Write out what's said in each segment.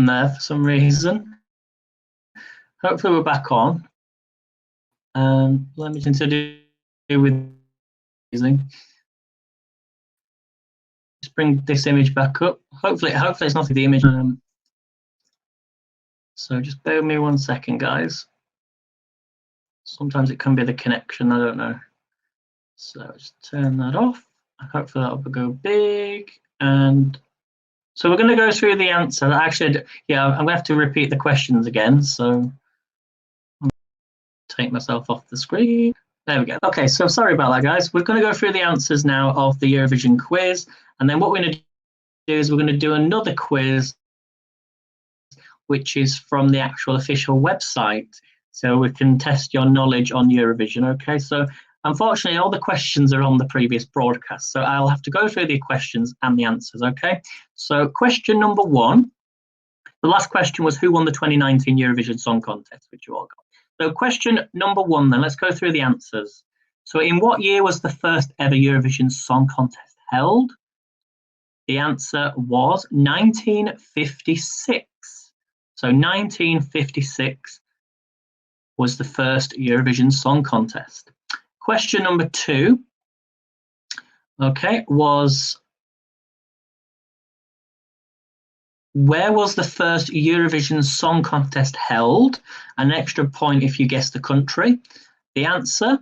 there for some reason. Hopefully we're back on. Let me continue with using. Just bring this image back up. Hopefully it's not the image. So just bear with me 1 second, guys. Sometimes it can be the connection, I don't know. So just turn that off. Hopefully that will go big. And so we're going to go through the answer. Actually, yeah, I'm going to have to repeat the questions again. So I'll take myself off the screen. There we go. Okay, so sorry about that, guys. We're going to go through the answers now of the Eurovision quiz. And then what we're going to do is we're going to do another quiz, which is from the actual official website. So we can test your knowledge on Eurovision. Okay, so unfortunately, all the questions are on the previous broadcast. So I'll have to go through the questions and the answers. Okay, so question number 1. The last question was who won the 2019 Eurovision Song Contest, which you all got. So question number 1 then, let's go through the answers. So in what year was the first ever Eurovision Song Contest held? The answer was 1956. So 1956 was the first Eurovision Song Contest. Question number 2, okay, was where was the first Eurovision Song Contest held? An extra point if you guess the country. The answer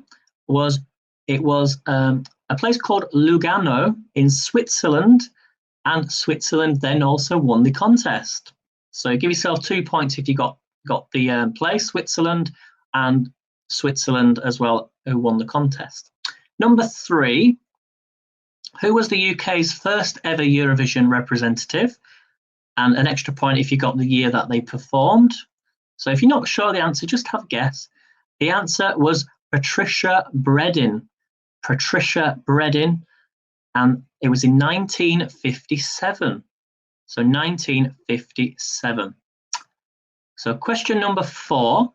was it was a place called Lugano in Switzerland, and Switzerland then also won the contest. So give yourself 2 points if you got the place, Switzerland, and Switzerland as well, who won the contest. Number 3, who was the UK's first ever Eurovision representative? And an extra point if you got the year that they performed. So if you're not sure the answer, just have a guess. The answer was Patricia Bredin. Patricia Bredin, and it was in 1957. So 1957. So question number 4.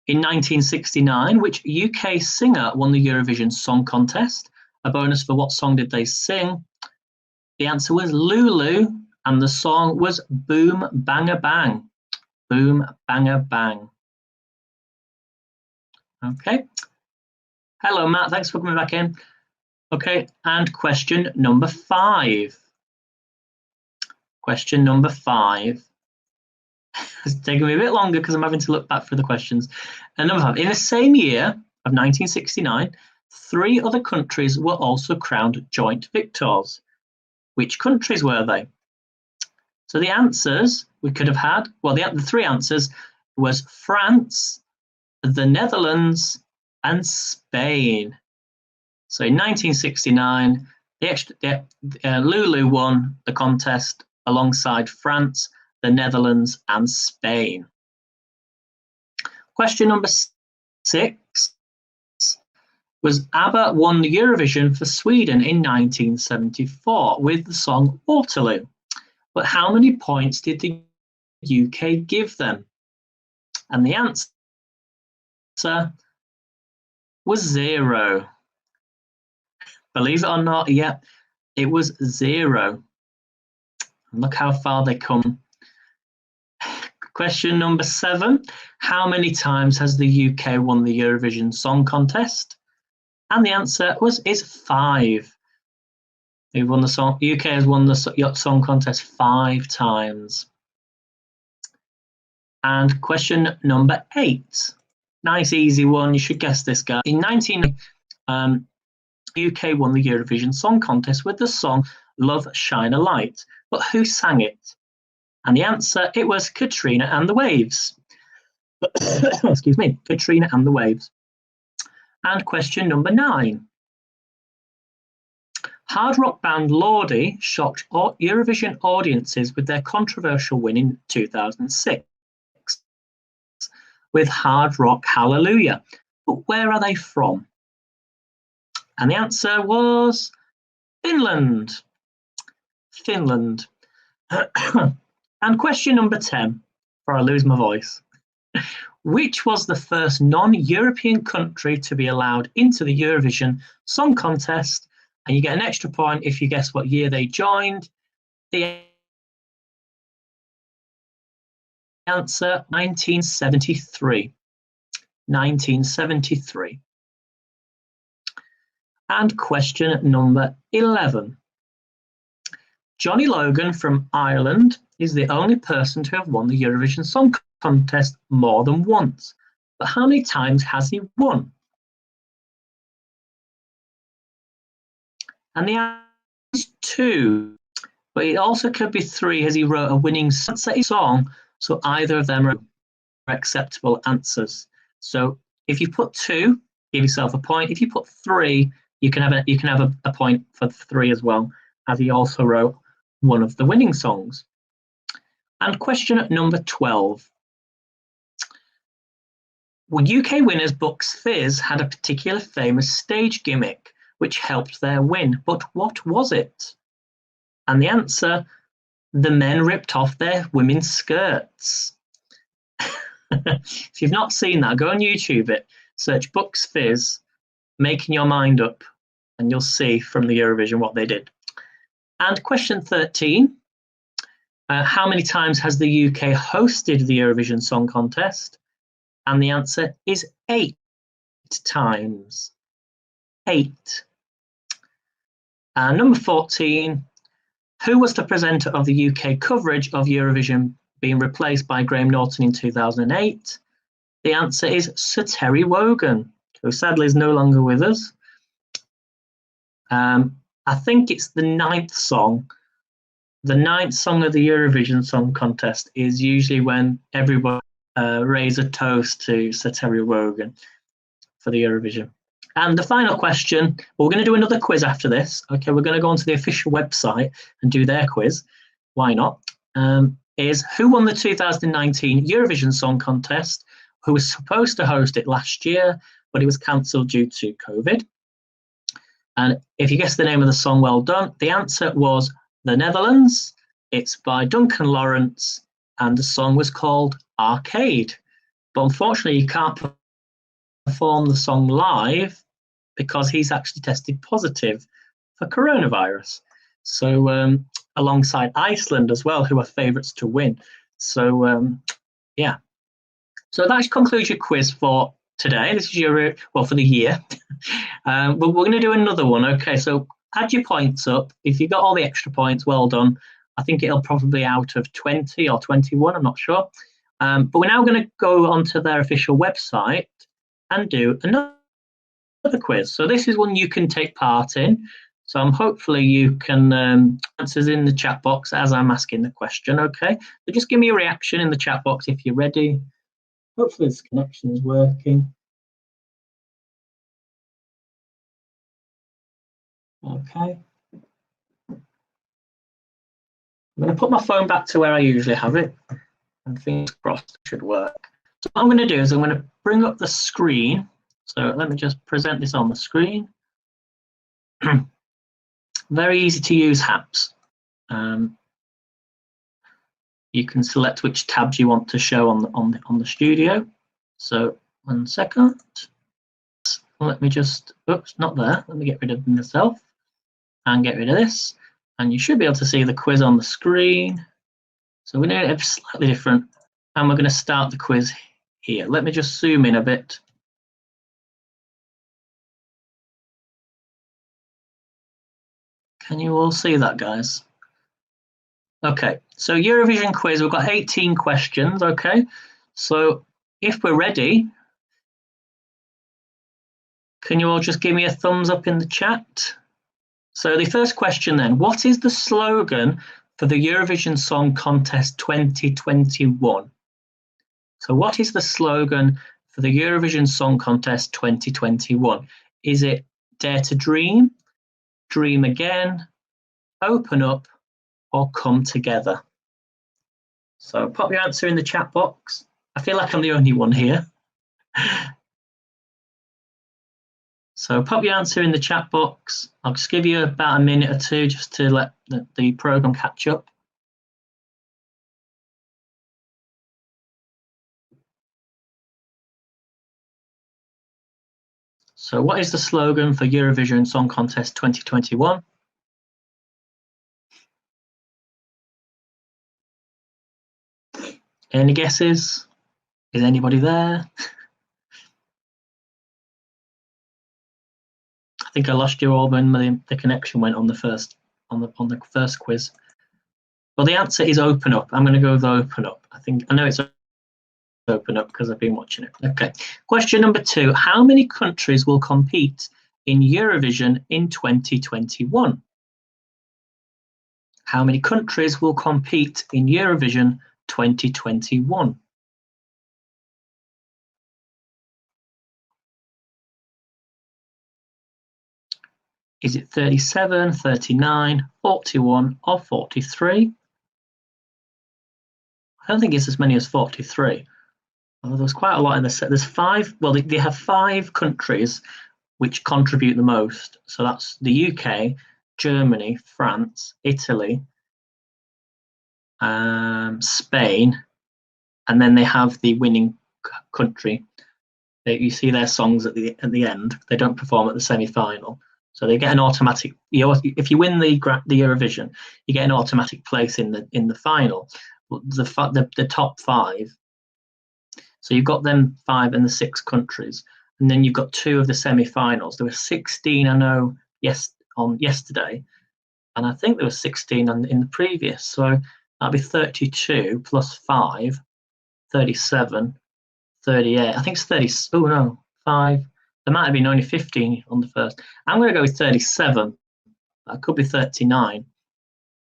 In 1969, which UK singer won the Eurovision Song Contest? A bonus for what song did they sing? The answer was Lulu, and the song was Boom Banga Bang. Boom Banga Bang. Okay. Hello, Matt. Thanks for coming back in. Okay, and question number 5. Question number 5. It's taking me a bit longer because I'm having to look back through the questions. And number 5. In the same year of 1969, 3 other countries were also crowned joint victors. Which countries were they? So the answers we could have had, well, the 3 answers was France, the Netherlands, and Spain. So in 1969, Lulu won the contest alongside France, the Netherlands, and Spain. Question number 6 was ABBA won the Eurovision for Sweden in 1974 with the song Waterloo. But how many points did the UK give them? And the answer was 0. Believe it or not, yeah, it was 0. And look how far they come. Question number 7. How many times has the UK won the Eurovision Song Contest? And the answer is 5. They've won the song. UK has won the song contest 5 times. And question number 8. Nice, easy one. You should guess this, guy. In 19, UK won the Eurovision Song Contest with the song Love Shine a Light. But who sang it? And the answer, it was Katrina and the Waves. Excuse me, Katrina and the Waves. And question number 9. Hard rock band Lordi shocked Eurovision audiences with their controversial win in 2006 with Hard Rock Hallelujah. But where are they from? And the answer was Finland. Finland. And question number 10, before I lose my voice. Which was the first non-European country to be allowed into the Eurovision Song Contest? And you get an extra point if you guess what year they joined. The Answer 1973. 1973. And question number 11. Johnny Logan from Ireland is the only person to have won the Eurovision Song Contest more than once. But how many times has he won? And the answer is 2. But it also could be 3 as he wrote a winning song. So either of them are acceptable answers. So if you put 2, give yourself a point. If you put 3, you can have a point for 3 as well, as he also wrote one of the winning songs. And question number 12. Well, UK winners Bucks Fizz had a particular famous stage gimmick which helped their win, but what was it? And the answer, the men ripped off their women's skirts. If you've not seen that, go on YouTube it, search Bucks Fizz, making your mind up, and you'll see from the Eurovision what they did. And question 13, how many times has the UK hosted the Eurovision Song Contest? And the answer is 8 times. 8. Number 14, who was the presenter of the UK coverage of Eurovision being replaced by Graham Norton in 2008? The answer is Sir Terry Wogan, who sadly is no longer with us. I think it's the 9th song. The 9th song of the Eurovision Song Contest is usually when everybody raise a toast to Sir Terry Wogan for the Eurovision. And the final question, we're going to do another quiz after this. Okay, we're going to go onto the official website and do their quiz. Why not? Is who won the 2019 Eurovision Song Contest, who was supposed to host it last year, but it was cancelled due to COVID. And if you guess the name of the song, well done. The answer was The Netherlands. It's by Duncan Lawrence, and the song was called Arcade. But unfortunately, you can't perform the song live because he's actually tested positive for coronavirus. So alongside Iceland as well, who are favourites to win. So yeah. So that concludes your quiz for today. This is your, well, for the year. But we're going to do another one. Okay, so add your points up. If you got all the extra points, well done. I think it'll probably out of 20 or 21, I'm not sure. But we're now going to go onto their official website and do another quiz. So this is one you can take part in. So hopefully you can answers in the chat box as I'm asking the question, okay? So just give me a reaction in the chat box if you're ready. Hopefully this connection is working. Okay. I'm going to put my phone back to where I usually have it, and fingers crossed it should work. So what I'm going to do is I'm going to bring up the screen. So let me just present this on the screen. Very easy to use apps. You can select which tabs you want to show on the studio. So 1 second. Let me just, oops, not there. Let me get rid of myself and get rid of this. And you should be able to see the quiz on the screen. So we're going to have slightly different, and we're going to start the quiz here. Let me just zoom in a bit. Can you all see that, guys? Okay, so Eurovision quiz, we've got 18 questions, okay? So if we're ready, can you all just give me a thumbs up in the chat? So the first question then, what is the slogan for the Eurovision Song Contest 2021? So what is the slogan for the Eurovision Song Contest 2021? Is it Dare to Dream, Dream Again, Open Up, or Come Together? So pop your answer in the chat box. I feel like I'm the only one here. So pop your answer in the chat box. I'll just give you about a minute or two just to let the program catch up. So what is the slogan for Eurovision Song Contest 2021? Any guesses? Is anybody there? I think I lost you all when the connection went on the first quiz. Well, the answer is Open Up. I'm going to go with Open Up. I know it's Open Up because I've been watching it. Okay. Question number 2. How many countries will compete in Eurovision in 2021? How many countries will compete in Eurovision 2021? Is it 37, 39, 41, or 43? I don't think it's as many as 43. Although there's quite a lot in the set. There's 5. Well, they have 5 countries which contribute the most. So that's the UK, Germany, France, Italy, Spain, and then they have the winning country. You see their songs at the end. They don't perform at the semi-final, so they get an automatic. If you win the Eurovision, you get an automatic place in the final. The top 5. So you've got them 5 and the 6 countries, and then you've got 2 of the semi-finals. There were 16, I know, on yesterday, and I think there was 16 in the previous. So that'd be 32 plus 5, 37, 38. I think it's 30. Oh no, 5. There might have been only 15 on the first. I'm going to go with 37. That could be 39.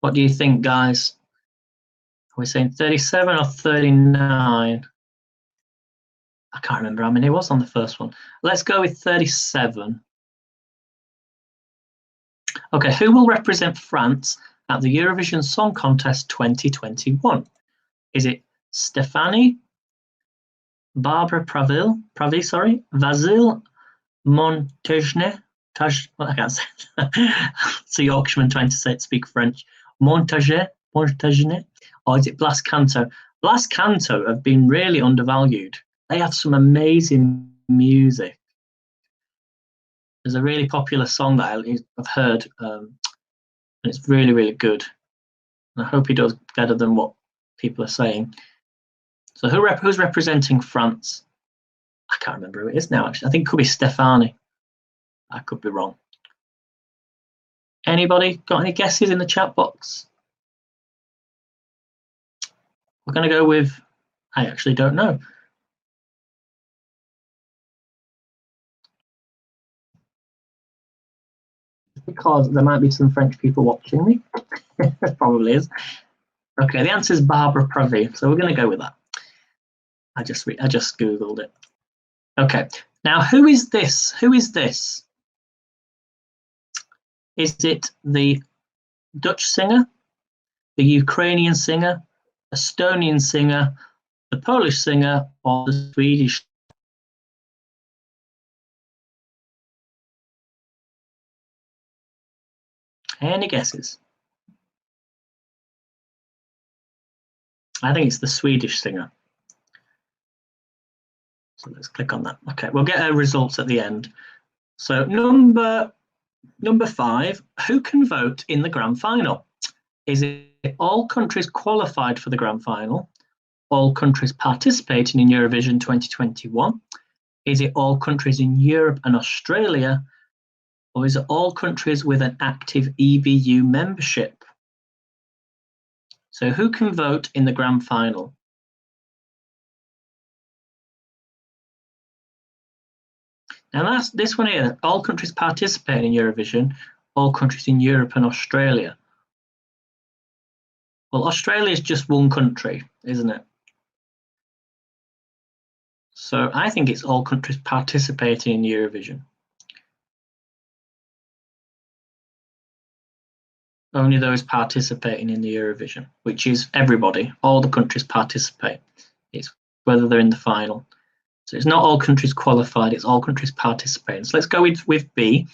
What do you think, guys? Are we saying 37 or 39? I can't remember how many it was on the first one. Let's go with 37. Okay, who will represent France at the Eurovision Song Contest 2021? Is it Stefani, Barbara Pravi, Vasil Montagne, I can't say it. It's a Yorkshireman trying to speak French. Montagne, or is it Blas Canto? Blas Canto have been really undervalued. They have some amazing music. There's a really popular song that I've heard, and it's really, really good. And I hope he does better than what people are saying. So who's representing France? I can't remember who it is now, actually. I think it could be Stefani. I could be wrong. Anybody got any guesses in the chat box? We're going to go with, I actually don't know. Because there might be some French people watching me. Probably is. Okay, the answer is Barbara Pravi, so we're going to go with that. I just Googled it. Okay, now who is this? Who is this? Is it the Dutch singer, the Ukrainian singer, Estonian singer, the Polish singer, or the Swedish? Any guesses? I think it's the Swedish singer. So let's click on that. Okay, we'll get our results at the end. So number 5, who can vote in the grand final? Is it all countries qualified for the grand final, all countries participating in Eurovision 2021? Is it all countries in Europe and Australia, or is it all countries with an active EBU membership? So who can vote in the grand final? Now that's this one here, all countries participating in Eurovision, all countries in Europe and Australia. Well, Australia is just one country, isn't it? So I think it's all countries participating in Eurovision. Only those participating in the Eurovision, which is everybody, all the countries participate. It's whether they're in the final. So it's not all countries qualified, it's all countries participating. So let's go with B.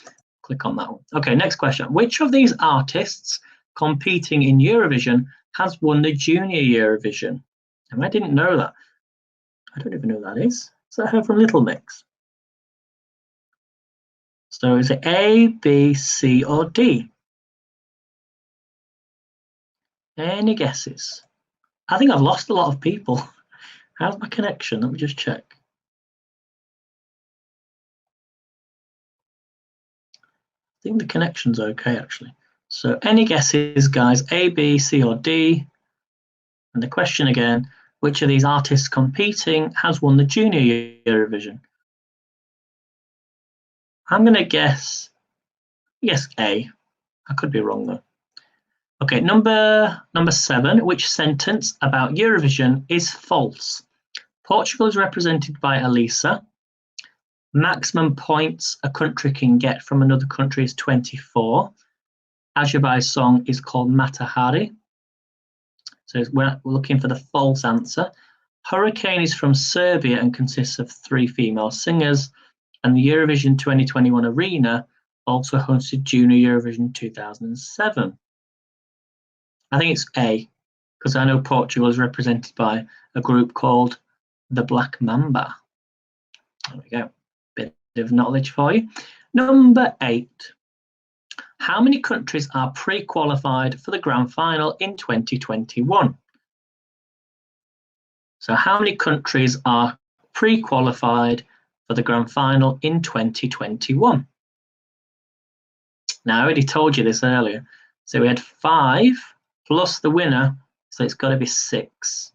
Click on that one. Okay, next question. Which of these artists competing in Eurovision has won the Junior Eurovision? And I didn't know that. I don't even know who that is. Is that her from Little Mix? So is it A, B, C, or D? Any guesses? I think I've lost a lot of people. How's my connection? Let me just check. I think the connection's okay, actually. So any guesses, guys? A, B, C, or D? And the question again, which of these artists competing has won the Junior Eurovision? I'm going to guess A. I could be wrong, though. Okay, number 7. Which sentence about Eurovision is false? Portugal is represented by Elisa. Maximum points a country can get from another country is 24. Azerbaijan's song is called Matahari. So we're looking for the false answer. Hurricane is from Serbia and consists of 3 female singers. And the Eurovision 2021 arena also hosted Junior Eurovision 2007. I think it's A, because I know Portugal is represented by a group called the Black Mamba. There we go. Bit of knowledge for you. Number 8. How many countries are pre-qualified for the grand final in 2021? So how many countries are pre-qualified for the grand final in 2021? Now, I already told you this earlier. So we had 5 plus the winner, so it's got to be 6.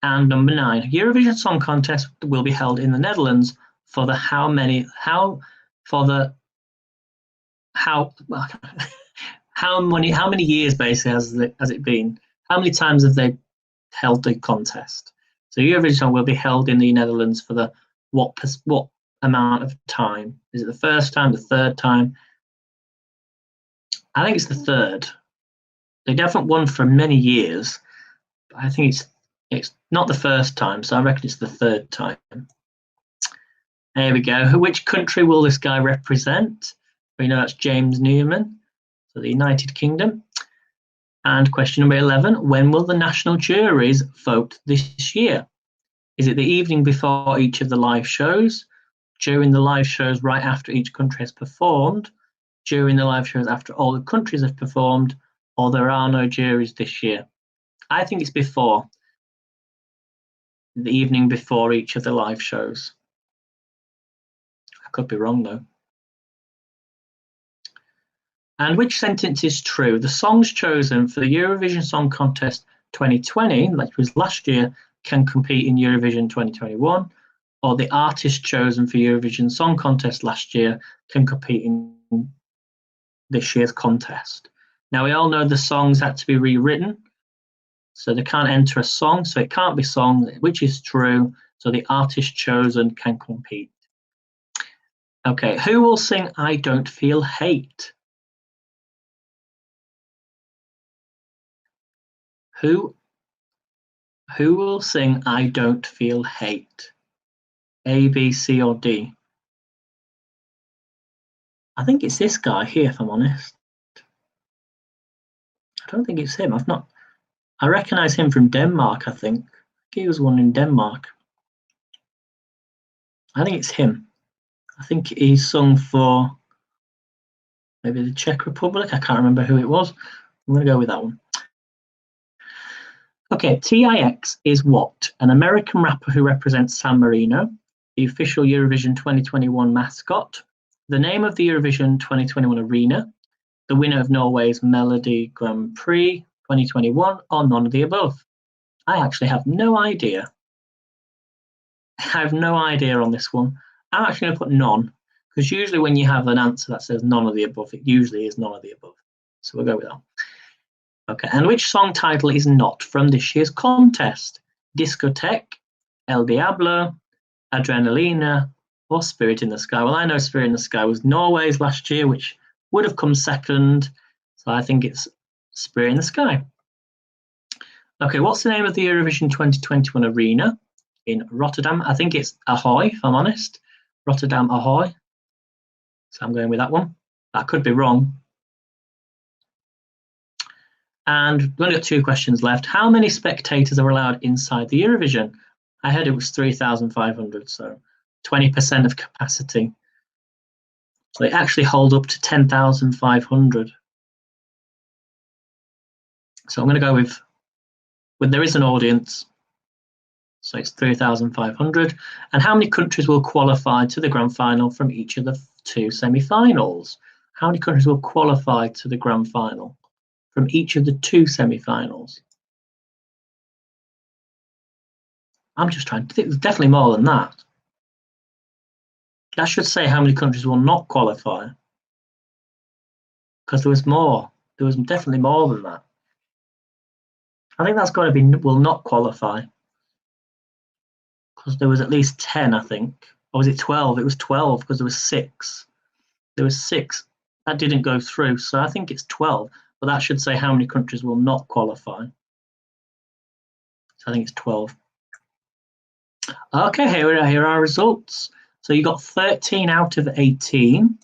And number 9, Eurovision Song Contest will be held in the Netherlands for the how many years basically has it been? How many times have they held the contest? So Eurovision will be held in the Netherlands for the what amount of time? Is it the first time, the third time? I think it's the third. They haven't won for many years, but I think it's not the first time, so I reckon it's the third time. There we go. Which country will this guy represent? We know that's James Newman, so the United Kingdom. And question number 11, when will the national juries vote this year? Is it the evening before each of the live shows, during the live shows right after each country has performed, during the live shows after all the countries have performed, or there are no juries this year? I think it's before, the evening before each of the live shows. I could be wrong, though. And which sentence is true? The songs chosen for the Eurovision Song Contest 2020, which was last year, can compete in Eurovision 2021, or the artist chosen for Eurovision Song Contest last year can compete in this year's contest. Now, we all know the songs had to be rewritten, so they can't enter a song, so it can't be song, which is true, so the artist chosen can compete. Okay, who will sing I Don't Feel Hate? Who will sing I Don't Feel Hate? A, B, C, or D? I think it's this guy here, if I'm honest. I don't think it's him. I recognise him from Denmark, I think. He was one in Denmark. I think it's him. I think he sung for maybe the Czech Republic. I can't remember who it was. I'm going to go with that one. Okay, TIX is what? An American rapper who represents San Marino, the official Eurovision 2021 mascot, the name of the Eurovision 2021 arena, the winner of Norway's Melody Grand Prix 2021, or none of the above? I actually have no idea. I have no idea on this one. I'm actually going to put none, because usually when you have an answer that says none of the above, it usually is none of the above. So we'll go with that. Okay, and which song title is not from this year's contest? Discotheque, El Diablo, Adrenalina, or Spirit in the Sky? Well, I know Spirit in the Sky was Norway's last year, which would have come second. So I think it's Spirit in the Sky. Okay, what's the name of the Eurovision 2021 arena in Rotterdam? I think it's Ahoy, if I'm honest. Rotterdam Ahoy. So I'm going with that one. That could be wrong. And we've only got 2 questions left. How many spectators are allowed inside the Eurovision? I heard it was 3,500, so 20% of capacity. So they actually hold up to 10,500. So I'm going to go with when there is an audience. So it's 3,500. And how many countries will qualify to the grand final from each of the 2 semi-finals? How many countries will qualify to the grand final from each of the 2 semi-finals? I'm just trying to think. There's definitely more than that. That should say how many countries will not qualify, because there was more. There was definitely more than that. I think that's got to be will not qualify, because there was at least 10, I think. Or was it 12? It was 12 because there was 6. There was 6 that didn't go through, so I think it's 12. But that should say how many countries will not qualify. So I think it's 12. Okay, here are our results. So you got 13 out of 18.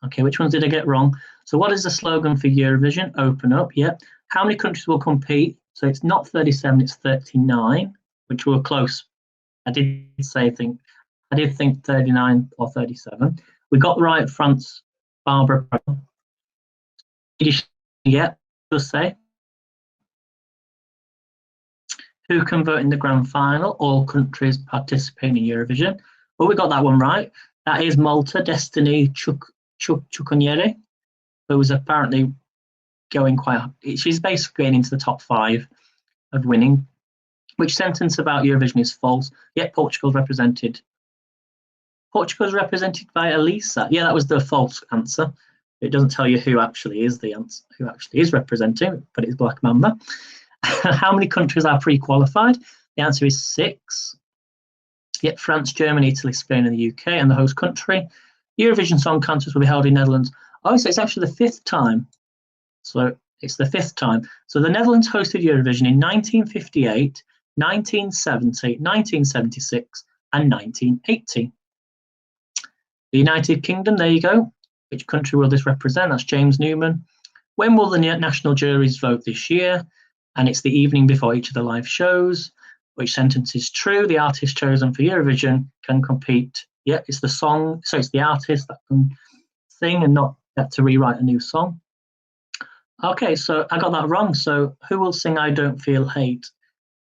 Okay, which ones did I get wrong? So what is the slogan for Eurovision? Open up, yeah. How many countries will compete? So it's not 37, it's 39, which were close. I did think 39 or 37. We got right, France, Barbara. Did you get? Just say. Who can vote in the grand final? All countries participating in Eurovision. Well, we got that one right. That is Malta, Destiny Chukwuniere, who was apparently going quite. She's basically getting into the top 5 of winning. Which sentence about Eurovision is false? Yet Portugal's represented. Portugal's represented by Elisa. Yeah, that was the false answer. It doesn't tell you who actually is the answer, who actually is representing, but it's Black Mamba. How many countries are pre-qualified? The answer is 6. Yet France, Germany, Italy, Spain, and the UK, and the host country. Eurovision Song Contest will be held in Netherlands. Oh, so it's actually the 5th time. So it's the 5th time. So the Netherlands hosted Eurovision in 1958, 1970, 1976, and 1980. The United Kingdom, there you go. Which country will this represent? That's James Newman. When will the national juries vote this year? And it's the evening before each of the live shows. Which sentence is true? The artist chosen for Eurovision can compete. Yeah, it's the song. So it's the artist that can sing and not get to rewrite a new song. Okay, so I got that wrong. So who will sing I Don't Feel Hate?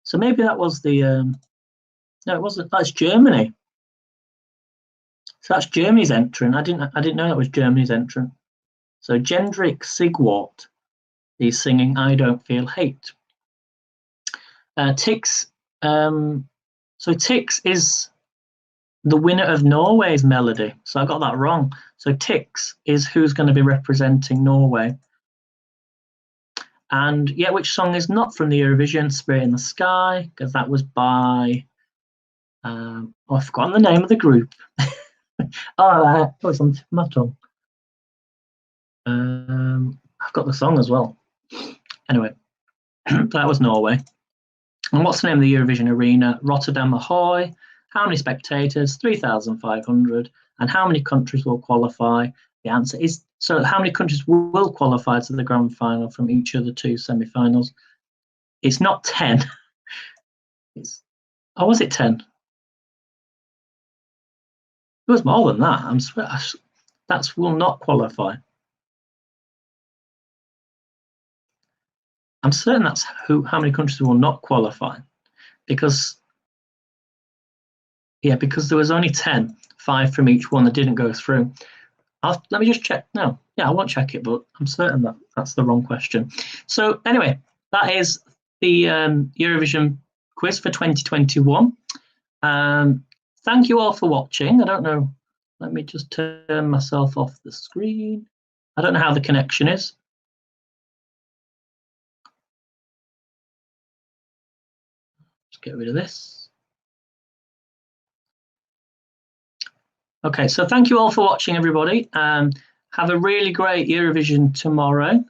So maybe that was the... no, it wasn't. That's Germany. So that's Germany's entrant. I didn't know that was Germany's entrant. So Jendrik Sigwart is singing I Don't Feel Hate. Tix. So Tix is the winner of Norway's melody. So I got that wrong. So Tix is who's going to be representing Norway. And yeah, which song is not from the Eurovision? Spirit in the Sky, because that was by... I've forgotten the name of the group. Oh, it was on my tongue. I've got the song as well. Anyway, that was Norway. And what's the name of the Eurovision arena? Rotterdam Ahoy. How many spectators? 3,500. And how many countries will qualify? The answer is, so how many countries will qualify to the grand final from each of the 2 semi-finals? It's not 10. Oh, was it 10? It was more than that. That will not qualify. I'm certain that's how many countries will not qualify, because there was only 10, 5 from each one that didn't go through. Let me just check. No, yeah, I won't check it, but I'm certain that that's the wrong question. So anyway, that is the Eurovision quiz for 2021. Thank you all for watching. I don't know. Let me just turn myself off the screen. I don't know how the connection is. Just get rid of this. Okay, so thank you all for watching, everybody. Have a really great Eurovision tomorrow,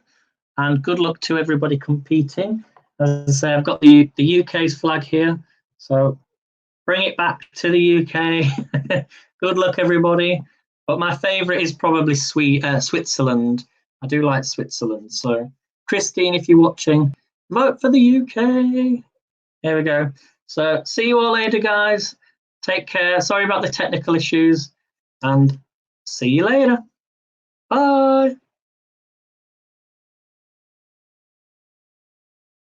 and good luck to everybody competing. As I say, I've got the UK's flag here, so bring it back to the UK. Good luck, everybody. But my favourite is probably Switzerland. I do like Switzerland. So, Christine, if you're watching, vote for the UK. Here we go. So, see you all later, guys. Take care. Sorry about the technical issues, and see you later. Bye.